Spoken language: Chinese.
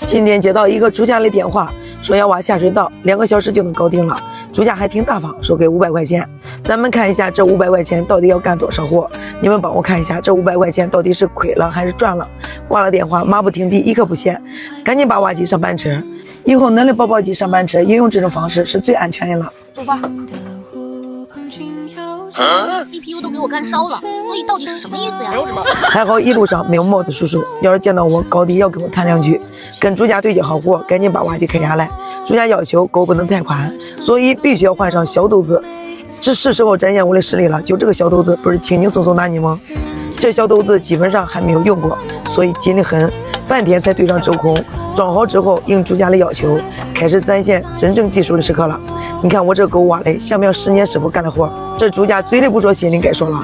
今天接到一个主家的电话，说要挖下水道，2个小时就能搞定了。主家还挺大方，说给500块钱。咱们看一下这500块钱到底要干多少活？你们帮我看一下这500块钱到底是亏了还是赚了？挂了电话，马不停蹄，一刻不闲，赶紧把挖机上班车。以后恁的宝宝机上班车也用这种方式是最安全的了。走吧。CPU 都给我干烧了，所以到底是什么意思呀？还好一路上没有帽子叔叔，要是见到我，高低要跟我谈2句。跟主家对接好活，赶紧把挖机开下来。主家要求沟不能太宽，所以必须要换上小斗子。这是时候展现我的实力了，就这个小斗子不是轻轻松松拿你吗？这小斗子基本上还没有用过，所以紧得很，半天才对上周空。装好之后，应主家的要求，开始展现真正技术的时刻了。你看我这狗挖的，像不像10年师傅干的活？这主家嘴里不说，心里该说了。